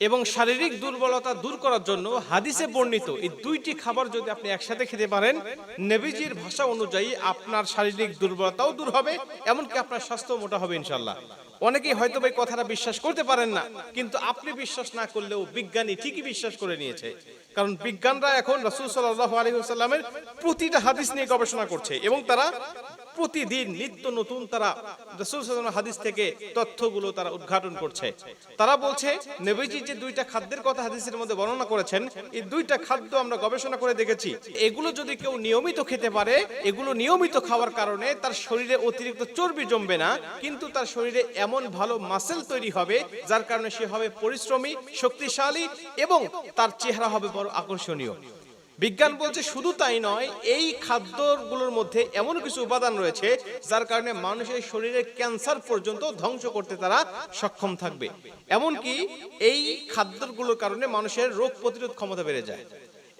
এবং শারীরিক দুর্বলতা দূর করার জন্য হাদিসে বর্ণিত এই দুইটি খাবার যদি আপনি একসাথে খেতে পারেন, নবীজির ভাষা অনুযায়ী আপনার শারীরিক দুর্বলতাও দূর হবে, এমনকি আপনার স্বাস্থ্য মোটা হবে ইনশাআল্লাহ। অনেকেই হয়তো এই কথাটা বিশ্বাস করতে পারেন না, কিন্তু আপনি বিশ্বাস না করলেও বিজ্ঞানী ঠিকই বিশ্বাস করে নিয়েছে। কারণ বিজ্ঞানরা এখন রাসূল সাল্লাল্লাহু আলাইহি ওয়াসাল্লামের প্রতিটা হাদিস নিয়ে গবেষণা করছে এবং তারা প্রতিদিন নিত্য নতুন তারা রাসূল সাল্লাল্লাহু আলাইহি ওয়াসাল্লামের হাদিস থেকে তথ্যগুলো তারা উদ্ঘাটন করছে। তারা বলছে নবীজি যে দুইটা খাদ্যের কথা হাদিসের মধ্যে বর্ণনা করেছেন, এই দুইটা খাদ্য আমরা গবেষণা করে দেখেছি, এগুলো যদি কেউ নিয়মিত খেতে পারে, এগুলো নিয়মিত খাওয়ার কারণে তার শরীরে অতিরিক্ত চর্বি জমবে না, কিন্তু তার শরীরে এমন ভালো মাসেল তৈরি হবে যার কারণে সে হবে পরিশ্রমী, শক্তিশালী এবং তার চেহারা হবে বড় আকর্ষণীয়। বিজ্ঞান বলছে শুধু তাই নয়, এই খাদ্যগুলোর মধ্যে এমন কিছু উপাদান রয়েছে যার কারণে মানুষের শরীরে ক্যান্সার পর্যন্ত ধ্বংস করতে তারা সক্ষম থাকবে। এমনকি এই খাদ্যগুলোর কারণে মানুষের রোগ প্রতিরোধ ক্ষমতা বেড়ে যায়।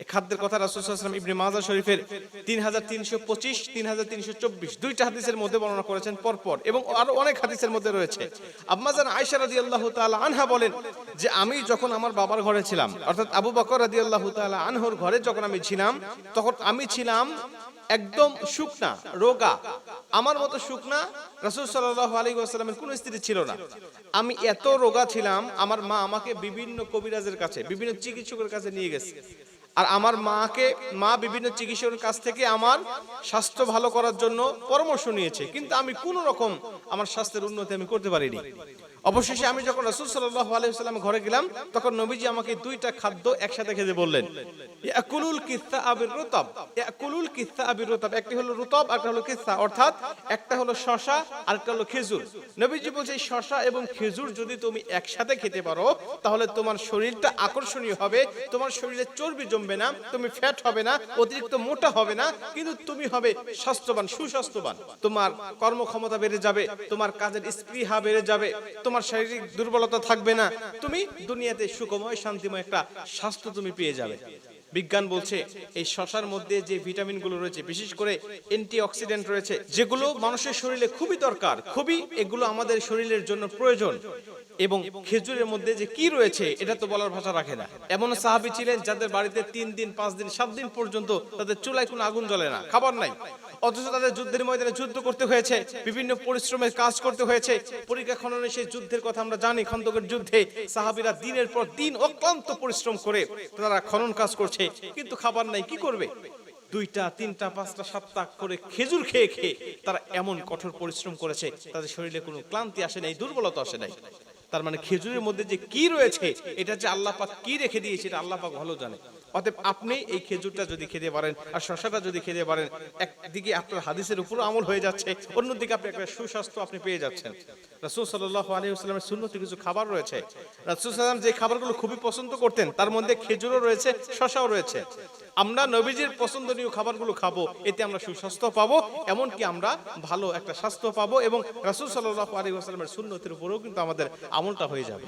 এই খাদ্যের কথা রাসূল সাল্লাল্লাহু আলাইহি ওয়াসাল্লাম ইবনে মাজাহ শরীফের 3325 3324 দুইটা হাদিসের মধ্যে বর্ণনা করেছেন পরপর, এবং আরো অনেক হাদিসের মধ্যে রয়েছে। আম্মা জান আয়েশা রাদিয়াল্লাহু তাআলা আনহা বলেন যে আমি যখন আমার বাবার ঘরে ছিলাম, অর্থাৎ আবু বকর রাদিয়াল্লাহু তাআলা আনহুর ঘরে যখন আমি ছিলাম, তখন আমি ছিলাম একদম শুকনা, রোগা। আমার মতো শুকনা রাসূল সাল্লাল্লাহু আলাইহি ওয়াসাল্লামের কোনো স্ত্রী ছিল না। আমি এত রোগা ছিলাম, আমার মা আমাকে বিভিন্ন কবিরাজের কাছে, বিভিন্ন চিকিৎসকের কাছে নিয়ে গেছে। আর আমার মা বিভিন্ন চিকিৎসকের কাছ থেকে আমার স্বাস্থ্য ভালো করার জন্য পরামর্শ নিয়েছে, কিন্তু আমি কোনো রকম আমার স্বাস্থ্যের উন্নতি আমি করতে পারিনি। অবশেষে আমি যখন রাসূল সাল্লাল্লাহু আলাইহি ওয়াসাল্লামের ঘরে গেলাম, তখন নবীজি আমাকে দুইটা খাদ্য একসাথে খেতে বললেন। ইয়াকুলুল কিসা আবির রুতাব, ইয়াকুলুল কিসা আবির রুতাব, একটি হলো রুতাব আর একটা হলো কিসা, অর্থাৎ একটা হলো শসা আর একটা হলো খেজুর। নবীজি বলছে এই শসা এবং খেজুর যদি তুমি একসাথে খেতে পারো, তাহলে তোমার শরীরটা আকর্ষণীয় হবে, তোমার শরীরে চর্বি জমবে না, তুমি ফ্যাট হবে না, অতিরিক্ত মোটা হবে না, কিন্তু তুমি হবে স্বাস্থ্যবান, সুস্বাস্থ্যবান। তোমার কর্মক্ষমতা বেড়ে যাবে, তোমার কাজের স্পৃহা বেড়ে যাবে, তোমার শারীরিক দুর্বলতা থাকবে না, তুমি দুনিয়াতে সুখময় শান্তিময় একটা স্বাস্থ্য তুমি পেয়ে যাবে। বিজ্ঞান বলছে এই শসার মধ্যে যে ভিটামিনগুলো রয়েছে, বিশেষ করে অ্যান্টিঅক্সিডেন্ট রয়েছে, যেগুলো মানুষের শরীরে খুবই দরকার, খুবই এগুলো আমাদের শরীরের জন্য প্রয়োজন। এবং খেজুরের মধ্যে যে কি রয়েছে এটা তো বলার ভাষা রাখে না। এমন সাহাবী ছিলেন যাদের বাড়িতে 3 দিন 5 দিন 7 দিন পর্যন্ত তাদের চুলায় কোনো আগুন জ্বলে না, খাবার নাই, অথচ তাদের যুদ্ধের ময়দানে যুদ্ধ করতে হয়েছে, বিভিন্ন পরিশ্রমের কাজ করতে হয়েছে। পরিখা খননে সেই যুদ্ধের কথা আমরা জানি, খন্দকের যুদ্ধে সাহাবীরা দিনের পর দিন অক্লান্ত পরিশ্রম করে তারা খনন কাজ করছে, কিন্তু খাবার নাই, কি করবে? 2টা 3টা 5টা 7টা করে খেজুর খেয়ে খেয়ে তারা এমন কঠোর পরিশ্রম করেছে, তাদের শরীরে কোনো ক্লান্তি আসে নাই, দুর্বলতা আসে নাই। তার মানে খেজুরের মধ্যে যে কি রয়েছে, এটা যে আল্লাহ পাক কি রেখে দিয়েছে এটা আল্লাহ পাক ভালো জানে। অতএব আপনি এই খেজুরটা যদি খেতে পারেন আর শসাটা যদি খেতে পারেন, একদিকে আপনার হাদিসের উপর আমল হয়ে যাচ্ছে, অন্যদিকে আপনি একটা সুস্বাস্থ্য আপনি পেয়ে যাচ্ছেন। রাসূল সাল্লাল্লাহু আলাইহি ওয়াসাল্লামের সুন্নতে কিছু খাবার রয়েছে, রাসূল সাল্লাল্লাহু যে খাবারগুলো খুবই পছন্দ করতেন, তার মধ্যে খেজুরও রয়েছে, শসাও রয়েছে। আমরা নবীজির পছন্দনীয় খাবারগুলো খাবো, এতে আমরা সুস্বাস্থ্য পাবো, এমনকি আমরা ভালো একটা স্বাস্থ্য পাবো, এবং রাসূল সাল্লাল্লাহু আলাইহি ওয়াসাল্লামের সুন্নতের উপরেও কিন্তু আমাদের আমলটা হয়ে যাবে।